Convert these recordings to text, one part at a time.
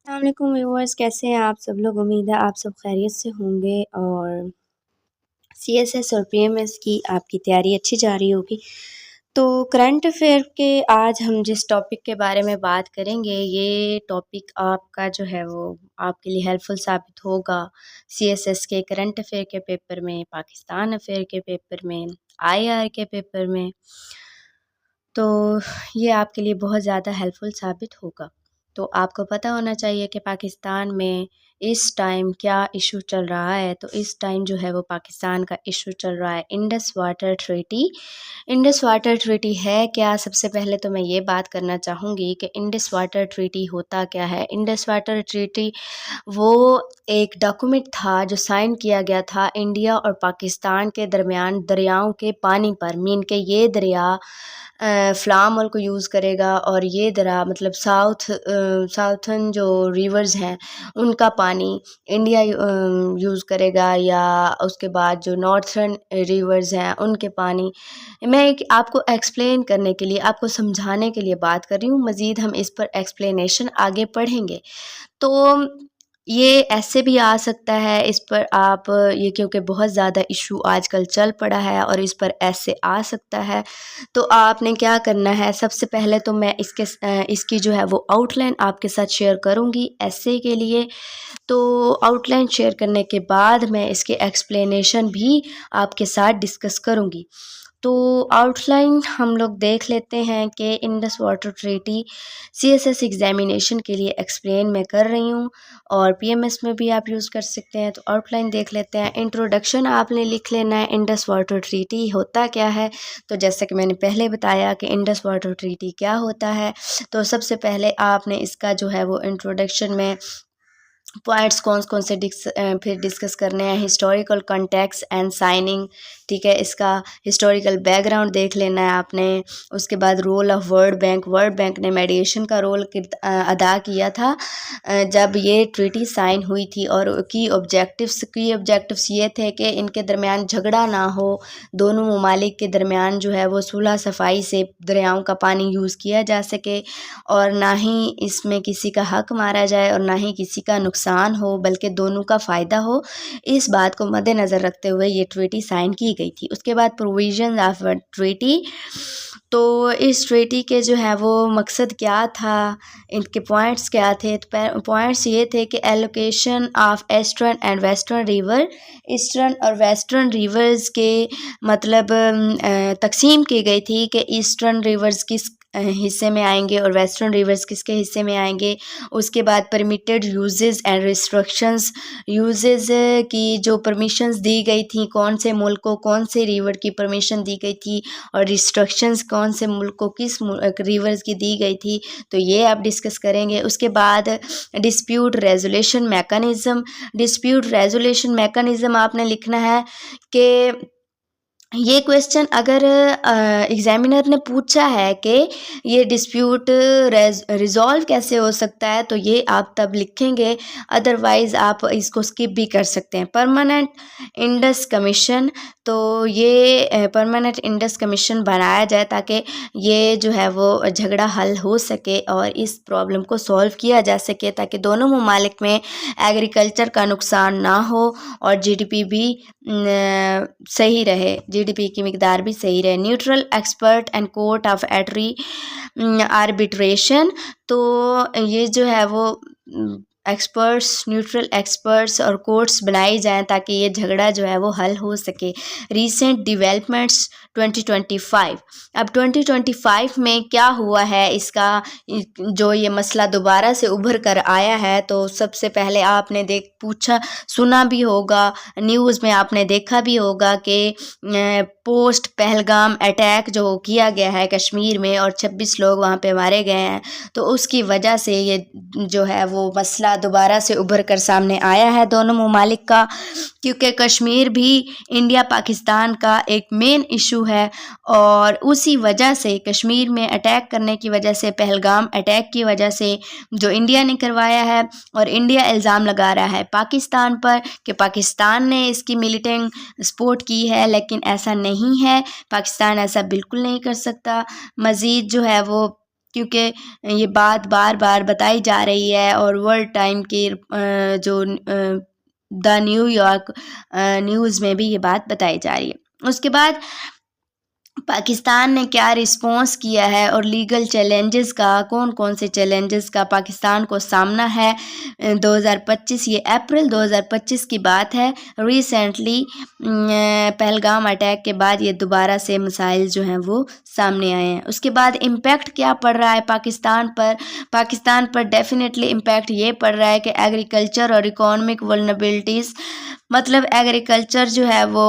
السلام علیکم ویورز، کیسے ہیں آپ سب لوگ؟ امید ہے آپ سب خیریت سے ہوں گے اور سی ایس ایس اور پی ایم ایس کی آپ کی تیاری اچھی جا رہی ہوگی۔ تو کرنٹ افیئر کے آج ہم جس ٹاپک کے بارے میں بات کریں گے، یہ ٹاپک آپ کا جو ہے وہ آپ کے لیے ہیلپ فل ثابت ہوگا سی ایس ایس کے کرنٹ افیئر کے پیپر میں، پاکستان افیئر کے پیپر میں، آئی آر کے پیپر میں۔ تو یہ آپ کے لیے بہت زیادہ ہیلپ فل ثابت ہوگا۔ تو آپ کو پتہ ہونا چاہیے کہ پاکستان میں اس ٹائم کیا ایشو چل رہا ہے۔ تو اس ٹائم جو ہے وہ پاکستان کا ایشو چل رہا ہے Indus water treaty. Indus water treaty ہے کیا؟ سب سے پہلے تو میں یہ بات کرنا چاہوں گی کہ انڈس واٹر ٹریٹی ہوتا کیا ہے۔ انڈس واٹر ٹریٹی وہ ایک ڈاکومنٹ تھا جو سائن کیا گیا تھا انڈیا اور پاکستان کے درمیان دریاؤں کے پانی پر، مین کہ یہ دریا فلاں ملک یوز کرے گا اور یہ دریا مطلب ساؤتھن جو ریورز ہیں ان کا پانی انڈیا یوز کرے گا، یا اس کے بعد جو نارتھرن ریورز ہیں ان کے پانی۔ میں آپ کو ایکسپلین کرنے کے لیے، آپ کو سمجھانے کے لیے بات کر رہی ہوں، مزید ہم اس پر ایکسپلینیشن آگے پڑھیں گے۔ تو یہ ایسے بھی آ سکتا ہے اس پر آپ یہ، کیونکہ بہت زیادہ ایشو آج کل چل پڑا ہے اور اس پر ایسے آ سکتا ہے۔ تو آپ نے کیا کرنا ہے، سب سے پہلے تو میں اس کی جو ہے وہ آؤٹ لائن آپ کے ساتھ شیئر کروں گی ایسے کے لیے۔ تو آؤٹ لائن شیئر کرنے کے بعد میں اس کے ایکسپلینیشن بھی آپ کے ساتھ ڈسکس کروں گی۔ تو آؤٹ لائن ہم لوگ دیکھ لیتے ہیں کہ Indus water treaty C S S examination کے لیے ایکسپلین میں کر رہی ہوں، اور پی ایم ایس میں بھی آپ یوز کر سکتے ہیں۔ تو آؤٹ لائن دیکھ لیتے ہیں۔ انٹروڈکشن آپ نے لکھ لینا ہے، انڈس واٹر ٹریٹی ہوتا کیا ہے۔ تو جیسا کہ میں نے پہلے بتایا کہ انڈس واٹر ٹریٹی کیا ہوتا ہے، تو سب سے پہلے آپ نے اس کا جو ہے وہ انٹروڈکشن میں پوائنٹس کون سے پھر ڈسکس کرنے ہیں۔ ہسٹوریکل کنٹیکس اینڈ سائننگ، ٹھیک ہے، اس کا ہسٹوریکل بیک گراؤنڈ دیکھ لینا ہے آپ نے۔ اس کے بعد رول آف ورلڈ بینک نے میڈیشن کا رول ادا کیا تھا جب یہ ٹریٹی سائن ہوئی تھی، اور کی آبجیکٹیوز یہ تھے کہ ان کے درمیان جھگڑا نہ ہو، دونوں ممالک کے درمیان جو ہے وہ صلح صفائی سے دریاؤں کا پانی یوز کیا جا سکے، اور نہ ہی اس میں کسی کا حق مارا جائے اور نہ ہی کسی کا نقصان ہو، بلکہ دونوں کا فائدہ ہو۔ اس بات کو مد نظر رکھتے ہوئے یہ ٹریٹی سائن کی گئی تھی۔ اس کے بعد پروویژن آف ٹریٹی، تو اس ٹریٹی کے جو ہے وہ مقصد کیا تھا، ان کے پوائنٹس کیا تھے۔ پوائنٹس یہ تھے کہ allocation of eastern and western river, eastern اور ویسٹرن ریورز کے مطلب تقسیم کی گئی تھی کہ ایسٹرن ریورز کس حصے میں آئیں گے اور ویسٹرن ریورز کس کے حصے میں آئیں گے۔ اس کے بعد permitted uses and restrictions, uses کی جو پرمیشنز دی گئی تھیں، کون سے ملک کو کون سے ریور کی پرمیشن دی گئی تھی، اور ریسٹرکشنز کون سے ملک کو کس ریورز کی دی گئی تھی، تو یہ آپ ڈسکس کریں گے۔ اس کے بعد ڈسپیوٹ ریزولیشن میکانزم آپ نے لکھنا ہے کہ یہ کویسچن اگر ایگزامینر نے پوچھا ہے کہ یہ ڈسپیوٹ ریزالو کیسے ہو سکتا ہے، تو یہ آپ تب لکھیں گے، ادروائز آپ اس کو سکپ بھی کر سکتے ہیں۔ پرماننٹ انڈس کمیشن، تو یہ پرماننٹ انڈس کمیشن بنایا جائے تاکہ یہ جو ہے وہ جھگڑا حل ہو سکے اور اس پرابلم کو سولو کیا جا سکے، تاکہ دونوں ممالک میں ایگریکلچر کا نقصان نہ ہو اور جی ڈی پی بھی صحیح رہے، جی ڈی پی کی مقدار بھی صحیح رہے۔ Neutral expert and court of ایٹری آربیٹریشن، تو یہ جو ہے وہ نیوٹرل ایکسپرٹس اور کورٹس بنائی جائیں تاکہ یہ جھگڑا جو ہے وہ حل ہو سکے۔ ریسنٹ ڈیولپمنٹس 2025، اب 2025 میں کیا ہوا ہے، اس کا جو یہ مسئلہ دوبارہ سے ابھر کر آیا ہے، تو سب سے پہلے آپ نے سنا بھی ہوگا، نیوز میں آپ نے دیکھا بھی ہوگا کہ پوسٹ پہلگام اٹیک جو کیا گیا ہے کشمیر میں اور 26 لوگ وہاں پہ مارے گئے ہیں، تو اس کی وجہ سے یہ جو ہے وہ مسئلہ دوبارہ سے ابھر کر سامنے آیا ہے دونوں ممالک کا، کیونکہ کشمیر بھی انڈیا پاکستان کا ایک مین ایشو ہے، اور اسی وجہ سے کشمیر میں اٹیک کرنے کی وجہ سے، پہلگام اٹیک کی وجہ سے جو انڈیا نے کروایا ہے، اور انڈیا الزام لگا رہا ہے پاکستان پر کہ پاکستان نے اس کی ملیٹنٹ سپورٹ کی ہے، لیکن ایسا نہیں ہے، پاکستان ایسا بالکل نہیں کر سکتا۔ مزید جو ہے وہ کیونکہ یہ بات بار بار بتائی جا رہی ہے اور ورلڈ ٹائم کی جو دا نیو یارک نیوز میں بھی یہ بات بتائی جا رہی ہے۔ اس کے بعد پاکستان نے کیا رسپانس کیا ہے اور لیگل چیلنجز کا کون سے چیلنجز کا پاکستان کو سامنا ہے 2025، یہ اپریل 2025 کی بات ہے۔ ریسنٹلی پہلگام اٹیک کے بعد یہ دوبارہ سے مسائل جو ہیں وہ سامنے آئے ہیں۔ اس کے بعد امپیکٹ کیا پڑ رہا ہے پاکستان پر ڈیفینیٹلی امپیکٹ یہ پڑ رہا ہے کہ ایگریکلچر اور اکانومک ولنریبلٹیز، مطلب ایگریکلچر جو ہے وہ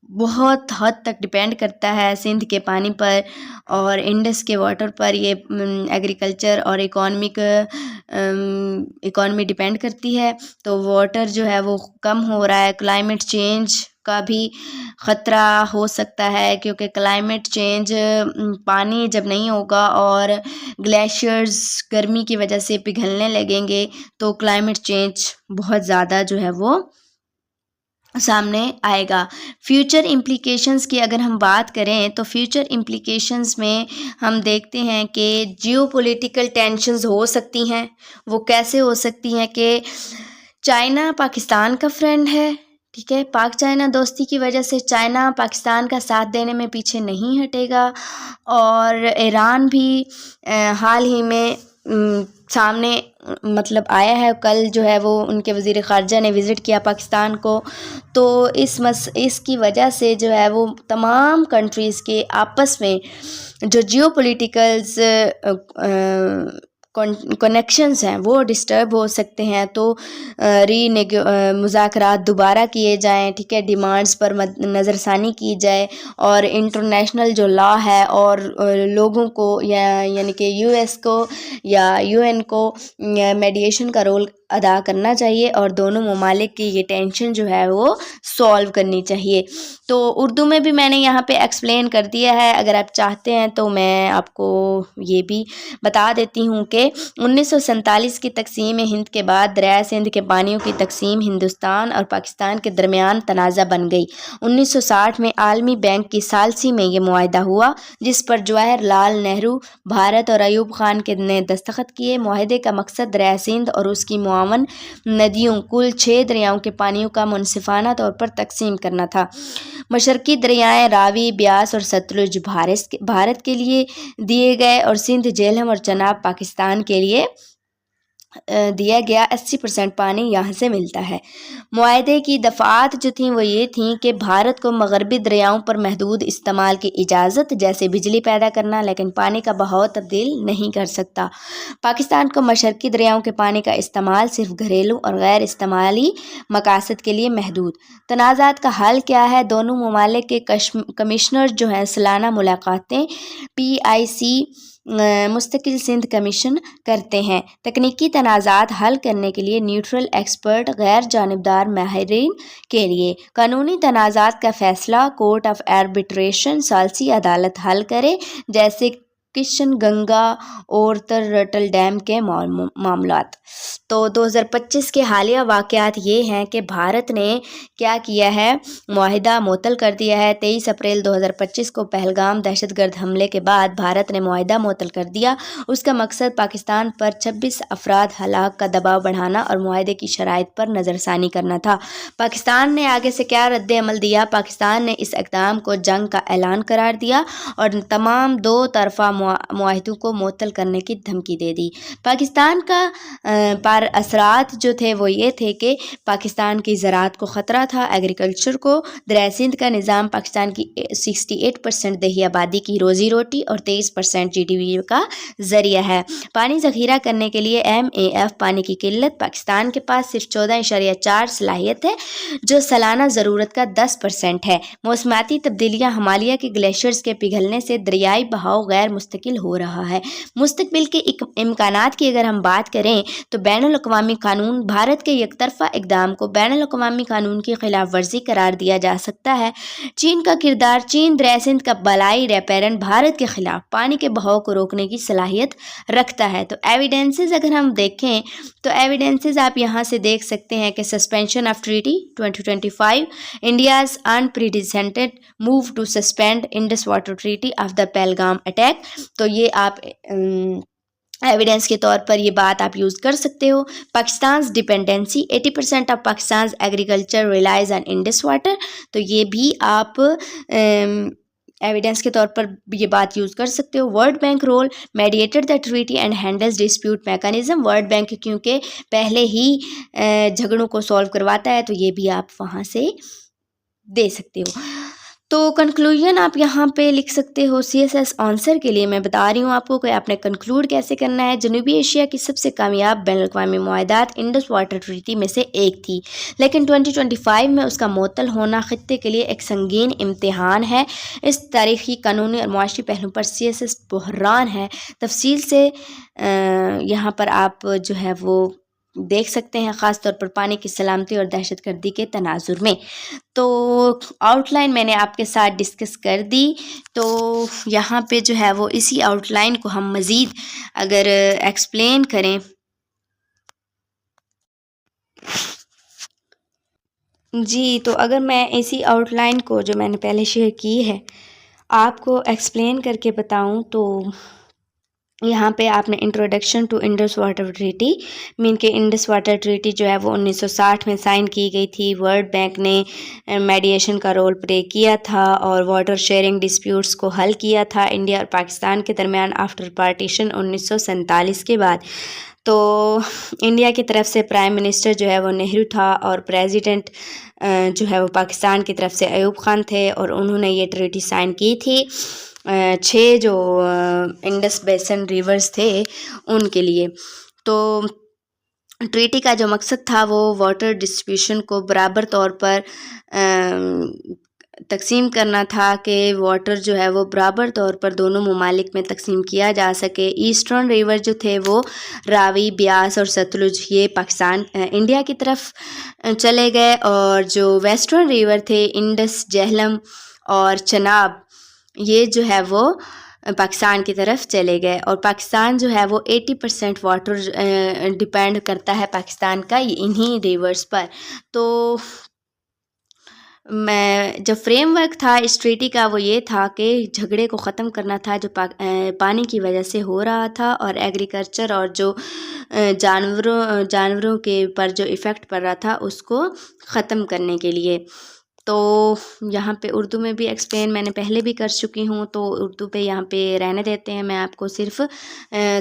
بہت حد تک ڈیپینڈ کرتا ہے سندھ کے پانی پر اور انڈس کے واٹر پر۔ یہ ایگریکلچر اور اکانومی ڈیپینڈ کرتی ہے، تو واٹر جو ہے وہ کم ہو رہا ہے۔ کلائمیٹ چینج کا بھی خطرہ ہو سکتا ہے، کیونکہ کلائمیٹ چینج پانی جب نہیں ہوگا اور گلیشیئرز گرمی کی وجہ سے پگھلنے لگیں گے تو کلائمیٹ چینج بہت زیادہ جو ہے وہ سامنے آئے گا۔ فیوچر امپلیکیشنز کی اگر ہم بات کریں تو فیوچر امپلیکیشنز میں ہم دیکھتے ہیں کہ جیو پولیٹیکل ٹینشنز ہو سکتی ہیں۔ وہ کیسے ہو سکتی ہیں کہ چائنا پاکستان کا فرینڈ ہے، ٹھیک ہے، پاک چائنا دوستی کی وجہ سے چائنا پاکستان کا ساتھ دینے میں پیچھے نہیں ہٹے گا، اور ایران بھی حال ہی میں سامنے مطلب آیا ہے، کل جو ہے وہ ان کے وزیر خارجہ نے وزٹ کیا پاکستان کو، تو اس کی وجہ سے جو ہے وہ تمام کنٹریز کے آپس میں جو جیو پولیٹیکلز کنیکشنز ہیں وہ ڈسٹرب ہو سکتے ہیں، تو مذاکرات دوبارہ کیے جائیں، ٹھیک ہے، ڈیمانڈز پر نظر ثانی کی جائے، اور انٹرنیشنل جو لا ہے اور لوگوں کو یعنی کہ یو ایس کو یا یو این کو میڈیشن کا رول ادا کرنا چاہیے، اور دونوں ممالک کی یہ ٹینشن جو ہے وہ سولو کرنی چاہیے۔ تو اردو میں بھی میں نے یہاں پہ ایکسپلین کر دیا ہے، اگر آپ چاہتے ہیں تو میں آپ کو یہ بھی بتا دیتی ہوں کہ 1947 کی تقسیم ہند کے بعد دریائے سندھ کے پانیوں کی تقسیم ہندوستان اور پاکستان کے درمیان تنازع بن گئی۔ 1960 میں عالمی بینک کی ثالثی میں یہ معاہدہ ہوا، جس پر جواہر لال نہرو، بھارت اور ایوب خان نے دستخط کیے۔ معاہدے کا مقصد دریائے سندھ اور اس کی معاون ندیوں، کل 6 دریاؤں کے پانیوں کا منصفانہ طور پر تقسیم کرنا تھا۔ مشرقی دریائے راوی، بیاس اور ستلج بھارت کے لیے دیے گئے، اور سندھ، جہلم اور چناب پاکستان کے لیے دیا گیا۔ 80% پانی یہاں سے ملتا ہے۔ معاہدے کی دفعات جو تھیں وہ یہ تھیں کہ بھارت کو مغربی دریاؤں پر محدود استعمال کی اجازت، جیسے بجلی پیدا کرنا، لیکن پانی کا بہاؤ تبدیل نہیں کر سکتا۔ پاکستان کو مشرقی دریاؤں کے پانی کا استعمال صرف گھریلو اور غیر استعمالی مقاصد کے لیے محدود۔ تنازعات کا حل کیا ہے؟ دونوں ممالک کے کمشنر جو ہیں سالانہ ملاقاتیں PIC مستقل سندھ کمیشن کرتے ہیں۔ تکنیکی تنازعات حل کرنے کے لیے نیوٹرل ایکسپرٹ، غیر جانبدار ماہرین کے لیے قانونی تنازعات کا فیصلہ کورٹ آف آربیٹریشن ثالثی عدالت حل کرے، جیسے کشن گنگا اور رٹل ڈیم کے معاملات۔ تو 2025 کے حالیہ واقعات یہ ہیں کہ بھارت نے کیا کیا ہے، معاہدہ معطل کر دیا ہے۔ 23 اپریل 2025 کو پہلگام دہشت گرد حملے کے بعد بھارت نے معاہدہ معطل کر دیا۔ اس کا مقصد پاکستان پر 26 افراد ہلاک کا دباؤ بڑھانا اور معاہدے کی شرائط پر نظر ثانی کرنا تھا۔ پاکستان نے آگے سے کیا رد عمل دیا؟ پاکستان نے اس اقدام کو جنگ کا اعلان قرار دیا اور تمام دو طرفہ معاہدوں کو معطل کرنے کی دھمکی دے دی۔ پاکستان کا پر اثرات جو تھے وہ یہ تھے کہ پاکستان کی زراعت کو خطرہ تھا، ایگریکلچر کو۔ دریائے سندھ کا نظام پاکستان کی 68% دیہی آبادی کی روزی روٹی اور 23% GDP کا ذریعہ ہے۔ پانی ذخیرہ کرنے کے لیے MAF پانی کی قلت، پاکستان کے پاس صرف 14.4 صلاحیت ہے، جو سالانہ ضرورت کا 10% ہے۔ موسمیاتی تبدیلیاں، ہمالیہ کے گلیشیئرز کے پگھلنے سے دریائی بہاؤ غیر مستقل ہو رہا ہے۔ مستقبل کے امکانات کی اگر ہم بات کریں تو بین الاقوامی قانون، بھارت کے یک طرفہ اقدام کو بین الاقوامی قانون کی خلاف ورزی قرار دیا جا سکتا ہے۔ چین کا کردار، چین دریائے سندھ کا بالائی ریپیرن بھارت کے خلاف پانی کے بہاؤ کو روکنے کی صلاحیت رکھتا ہے۔ تو ایویڈنسز اگر ہم دیکھیں تو ایویڈنسز آپ یہاں سے دیکھ سکتے ہیں کہ suspension of treaty 2025، India's unprecedented move to suspend Indus Water Treaty after Pahalgam attack، تو یہ آپ ایویڈنس کے طور پر یہ بات آپ یوز کر سکتے ہو. Pakistan's dependency 80% of Pakistan's agriculture relies on Indus water. تو یہ بھی آپ ایویڈنس کے طور پر یہ بات یوز کر سکتے ہو. World bank role mediated the treaty and handles dispute mechanism. World bank کیونکہ پہلے ہی جھگڑوں کو سولو کرواتا ہے تو یہ بھی آپ وہاں سے دے سکتے ہو. تو کنکلوژن آپ یہاں پہ لکھ سکتے ہو. سی ایس ایس آنسر کے لیے میں بتا رہی ہوں آپ کو کہ آپ نے کنکلوڈ کیسے کرنا ہے. جنوبی ایشیا کی سب سے کامیاب بین الاقوامی معاہدات انڈس واٹر ٹریٹی میں سے ایک تھی، لیکن 2025 میں اس کا معطل ہونا خطے کے لیے ایک سنگین امتحان ہے. اس تاریخی، قانونی اور معاشی پہلو پر سی ایس ایس بحران ہے. تفصیل سے یہاں پر آپ جو ہے وہ دیکھ سکتے ہیں، خاص طور پر پانی کی سلامتی اور دہشت گردی کے تناظر میں. تو آؤٹ لائن میں نے آپ کے ساتھ ڈسکس کر دی. تو یہاں پہ جو ہے وہ اسی آؤٹ لائن کو ہم مزید اگر ایکسپلین کریں جی، تو اگر میں اسی آؤٹ لائن کو جو میں نے پہلے شیئر کی ہے آپ کو ایکسپلین کر کے بتاؤں تو یہاں پہ آپ نے introduction to Indus water treaty مین کہ انڈس واٹر ٹریٹی جو ہے وہ 1960 میں سائن کی گئی تھی. ورلڈ بینک نے میڈیشن کا رول پلے کیا تھا اور واٹر شیئرنگ ڈسپیوٹس کو حل کیا تھا انڈیا اور پاکستان کے درمیان آفٹر پارٹیشن 1947 کے بعد. تو انڈیا کی طرف سے پرائم منسٹر جو ہے وہ نہرو تھا اور پریزیڈنٹ جو ہے وہ پاکستان کی طرف سے ایوب خان تھے، اور انہوں نے یہ ٹریٹی سائن کی تھی 6 جو انڈس بیسن ریورز تھے ان کے لیے. تو ٹریٹی کا جو مقصد تھا وہ واٹر ڈسٹریبیوشن کو برابر طور پر تقسیم کرنا تھا کہ واٹر جو ہے وہ برابر طور پر دونوں ممالک میں تقسیم کیا جا سکے. ایسٹرن ریور جو تھے وہ راوی، بیاس اور ستلج یہ پاکستان انڈیا کی طرف چلے گئے، اور جو ویسٹرن ریور تھے انڈس، جہلم اور چناب یہ جو ہے وہ پاکستان کی طرف چلے گئے. اور پاکستان جو ہے وہ 80% واٹر ڈیپینڈ کرتا ہے پاکستان کا انہی ریورز پر. تو میں جو فریم ورک تھا اس ٹریٹی کا وہ یہ تھا کہ جھگڑے کو ختم کرنا تھا جو پانی کی وجہ سے ہو رہا تھا، اور ایگریکلچر اور جو جانوروں کے پر جو ایفیکٹ پڑ رہا تھا اس کو ختم کرنے کے لیے. تو یہاں پہ اردو میں بھی ایکسپلین میں نے پہلے بھی کر چکی ہوں، تو اردو پہ یہاں پہ رہنے دیتے ہیں. میں آپ کو صرف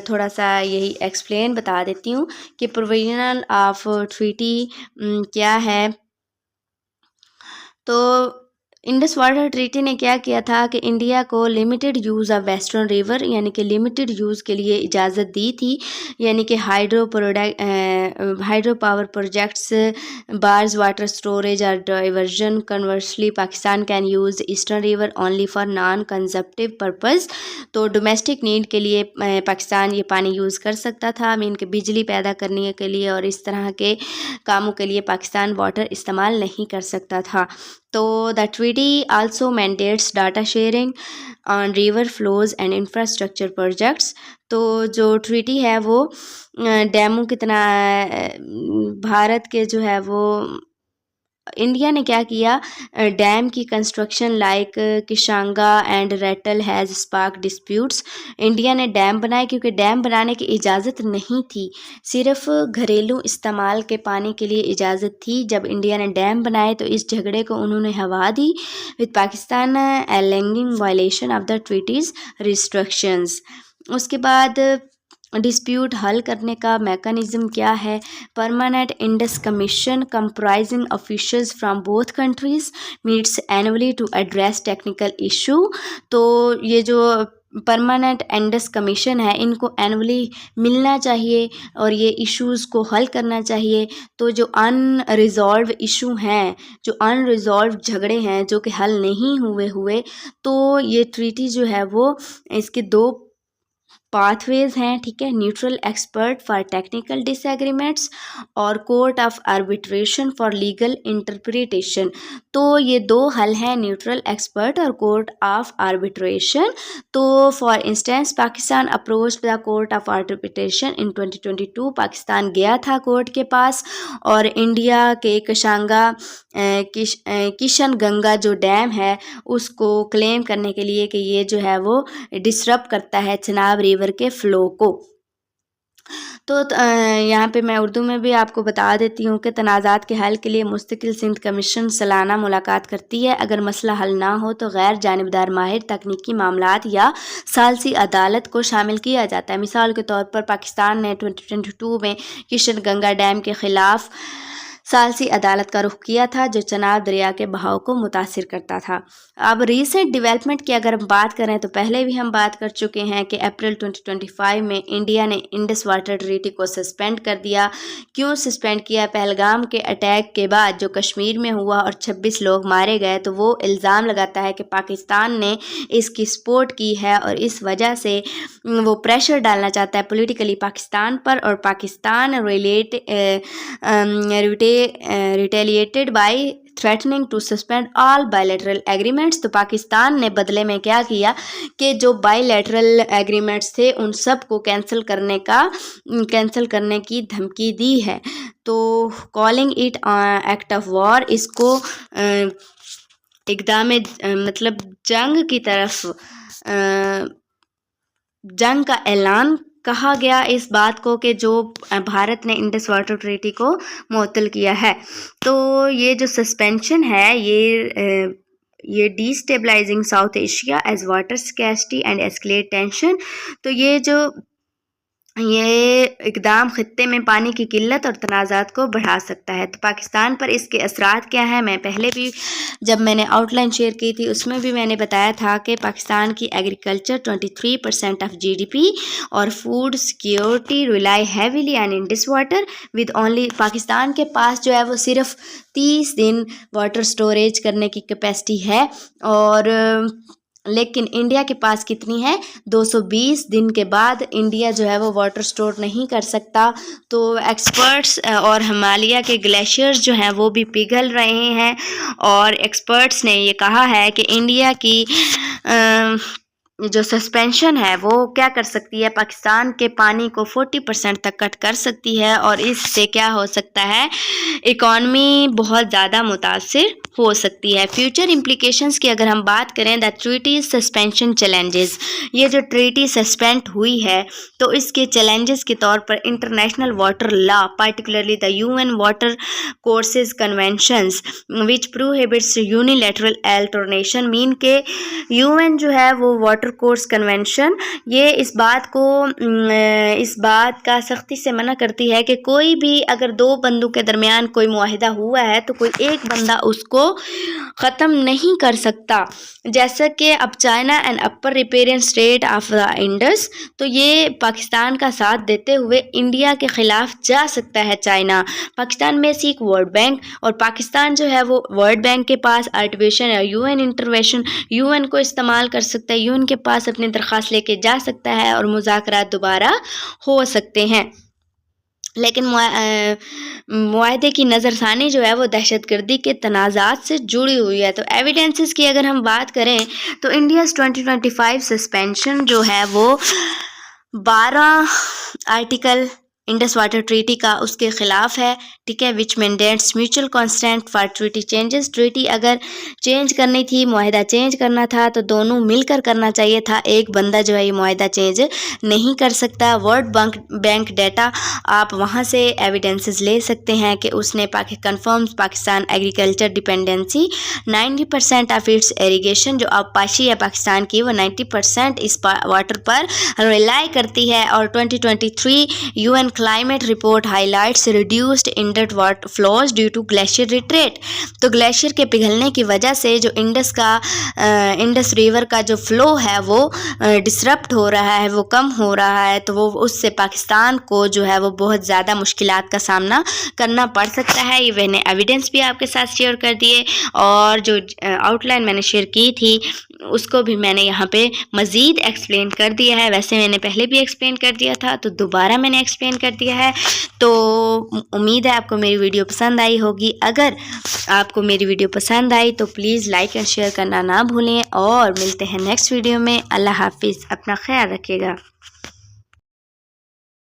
تھوڑا سا یہی ایکسپلین بتا دیتی ہوں کہ پروویژنل آف ٹریٹی کیا ہے. تو انڈس واٹر ٹریٹی نے کیا کیا تھا کہ انڈیا کو limited use of western river یعنی کہ لمیٹڈ یوز کے لیے اجازت دی تھی، یعنی کہ hydro power projects, bars water storage اور diversion. Conversely Pakistan can use eastern river only for non consumptive purpose. تو ڈومیسٹک نیڈ کے لیے پاکستان یہ پانی یوز کر سکتا تھا، مین کہ بجلی پیدا کرنے کے لیے اور اس طرح کے کاموں کے لیے پاکستان واٹر استعمال نہیں کر سکتا تھا. تو the treaty also mandates data sharing on river flows and infrastructure projects. تو جو ٹریٹی ہے وہ ڈیموں کتنا بھارت کے جو ہے وہ انڈیا نے کیا کیا، ڈیم کی construction like Kishanganga and Ratle has sparked disputes. India نے ڈیم بنائے کیونکہ ڈیم بنانے کی اجازت نہیں تھی، صرف گھریلو استعمال کے پانی کے لیے اجازت تھی. جب انڈیا نے ڈیم بنائے تو اس جھگڑے کو انہوں نے ہوا دی with Pakistan alleging violation of the treaties restrictions. اس کے بعد ڈسپیوٹ حل کرنے کا میکانزم کیا ہے. Permanent Indus commission comprising officials from both countries meets annually to address technical issue. تو یہ جو پرماننٹ انڈس کمیشن ہے ان کو اینولی ملنا چاہیے اور یہ ایشوز کو حل کرنا چاہیے. تو جو ان ریزالو ایشو ہیں، جو ان ریزالو جھگڑے ہیں جو کہ حل نہیں ہوئے تو یہ ٹریٹی جو ہے وہ اس کے 2 پاتھ ویز ہیں، ٹھیک ہے، neutral expert for technical disagreements اور court of arbitration for legal interpretation. تو یہ دو حل ہیں، نیوٹرل ایکسپرٹ اور کورٹ آف آربیٹریشن. تو for instance Pakistan approach the court of arbitration in 2022. Pakistan گیا تھا کورٹ کے پاس اور انڈیا کے کشن گنگا جو ڈیم ہے اس کو کلیم کرنے کے لیے کہ یہ جو ہے وہ ڈسرپٹ کرتا ہے چناب ریور کے فلو کو. تو یہاں پہ میں اردو میں بھی آپ کو بتا دیتی ہوں کہ تنازعات کے حل کے لیے مستقل سندھ کمیشن سالانہ ملاقات کرتی ہے. اگر مسئلہ حل نہ ہو تو غیر جانبدار ماہر تکنیکی معاملات یا ثالثی عدالت کو شامل کیا جاتا ہے. مثال کے طور پر پاکستان نے 2022 میں کشن گنگا ڈیم کے خلاف ثالثی عدالت کا رخ کیا تھا جو چناب دریا کے بہاؤ کو متاثر کرتا تھا. اب ریسنٹ ڈیولپمنٹ کی اگر ہم بات کریں تو پہلے بھی ہم بات کر چکے ہیں کہ اپریل 2025 میں انڈیا نے انڈس واٹر ٹریٹی کو سسپینڈ کر دیا. کیوں سسپینڈ کیا؟ پہلگام کے اٹیک کے بعد جو کشمیر میں ہوا اور 26 لوگ مارے گئے تو وہ الزام لگاتا ہے کہ پاکستان نے اس کی سپورٹ کی ہے اور اس وجہ سے وہ پریشر ڈالنا چاہتا ہے پولیٹیکلی پاکستان پر، اور Pakistan retaliated by threatening to suspend all bilateral agreements. تو پاکستان نے بدلے میں کیا کیا کہ جو بائی لیٹرل ایگریمنٹس تھے ان سب کو کینسل کرنے کی دھمکی دی ہے. تو calling it act of war، اس کو اقدام مطلب جنگ کی طرف جنگ کا اعلان کہا گیا اس بات کو کہ جو بھارت نے انڈس واٹر ٹریٹی کو معطل کیا ہے. تو یہ جو سسپینشن ہے یہ destabilising South Asia as water scarcity and escalate tension. تو یہ اقدام خطے میں پانی کی قلت اور تنازعات کو بڑھا سکتا ہے. تو پاکستان پر اس کے اثرات کیا ہیں؟ میں پہلے بھی جب میں نے آؤٹ لائن شیئر کی تھی اس میں بھی میں نے بتایا تھا کہ پاکستان کی ایگریکلچر 23% آف GDP اور food security rely heavily on Indus water with only. Pakistan کے پاس جو ہے وہ صرف 30 دن واٹر سٹوریج کرنے کی کیپیسٹی ہے، اور لیکن انڈیا کے پاس کتنی ہے؟ 220 دن کے بعد انڈیا جو ہے وہ واٹر سٹور نہیں کر سکتا. تو ایکسپرٹس اور ہمالیہ کے گلیشیئرز جو ہیں وہ بھی پگھل رہے ہیں، اور ایکسپرٹس نے یہ کہا ہے کہ انڈیا کی جو سسپینشن ہے وہ کیا کر سکتی ہے، پاکستان کے پانی کو 40% تک کٹ کر سکتی ہے، اور اس سے کیا ہو سکتا ہے، اکانومی بہت زیادہ متاثر ہو سکتی ہے. فیوچر امپلیکیشنز کی اگر ہم بات کریں، دا ٹریٹی سسپینشن چیلنجز، یہ جو ٹریٹی سسپینڈ ہوئی ہے تو اس کے چیلنجز کے طور پر international water law particularly the UN water courses conventions which prohibits unilateral alteration. Mean کہ UN جو ہے وہ واٹر کورس کنونشن یہ اس بات کا سختی سے منع کرتی ہے کہ کوئی بھی اگر دو بندوں کے درمیان کوئی معاہدہ ہوا ہے تو کوئی ایک بندہ اس کو ختم نہیں کر سکتا. جیسا کہ اب China and upper riparian state of the Indus, تو یہ پاکستان کا ساتھ دیتے ہوئے انڈیا کے خلاف جا سکتا ہے چائنا. پاکستان میں سیک ورلڈ بینک، اور پاکستان جو ہے وہ ورلڈ بینک کے پاس آربیٹریشن یا UN انٹروینشن UN کو استعمال کر سکتا ہے، UN کے پاس اپنی درخواست لے کے جا سکتا ہے اور مذاکرات دوبارہ ہو سکتے ہیں. لیکن معاہدے کی نظر ثانی جو ہے وہ دہشت گردی کے تنازعات سے جڑی ہوئی ہے. تو ایویڈنسز کی اگر ہم بات کریں تو انڈیاز 2025 سسپینشن جو ہے وہ 12 آرٹیکل انڈس واٹر ٹریٹی کا اس کے خلاف ہے، ٹھیک ہے، which mandates mutual consent for treaty changes. Treaty اگر چینج کرنی تھی، معاہدہ چینج کرنا تھا تو دونوں مل کر کرنا چاہیے تھا، ایک بندہ جو ہے یہ معاہدہ چینج نہیں کر سکتا. ورلڈ بینک ڈیٹا آپ وہاں سے ایویڈنسز لے سکتے ہیں کہ اس نے confirms Pakistan agriculture dependency 90% of its irrigation, جو آبپاشی ہے پاکستان کی وہ 90% اس واٹر پر ریلائی کرتی ہے. اور 2023 UN climate report highlights reduced Indus water flows due to glacier retreat. تو گلیشیئر کے پگھلنے کی وجہ سے جو انڈس ریور کا جو فلو ہے وہ ڈسرپٹ ہو رہا ہے، وہ کم ہو رہا ہے. تو وہ اس سے پاکستان کو جو ہے وہ بہت زیادہ مشکلات کا سامنا کرنا پڑ سکتا ہے. یہ میں نے ایویڈنس بھی آپ کے ساتھ شیئر کر دیے، اور جو آؤٹ لائن میں نے شیئر کی تھی اس کو بھی میں نے یہاں پہ مزید ایکسپلین کر دیا ہے. ویسے میں نے پہلے بھی ایکسپلین کر دیا تھا تو دوبارہ میں نے ایکسپلین کر دیا ہے. تو امید ہے آپ کو میری ویڈیو پسند آئی ہوگی. اگر آپ کو میری ویڈیو پسند آئی تو پلیز لائک اینڈ شیئر کرنا نہ بھولیں، اور ملتے ہیں نیکسٹ ویڈیو میں. اللہ حافظ، اپنا خیال رکھیے گا.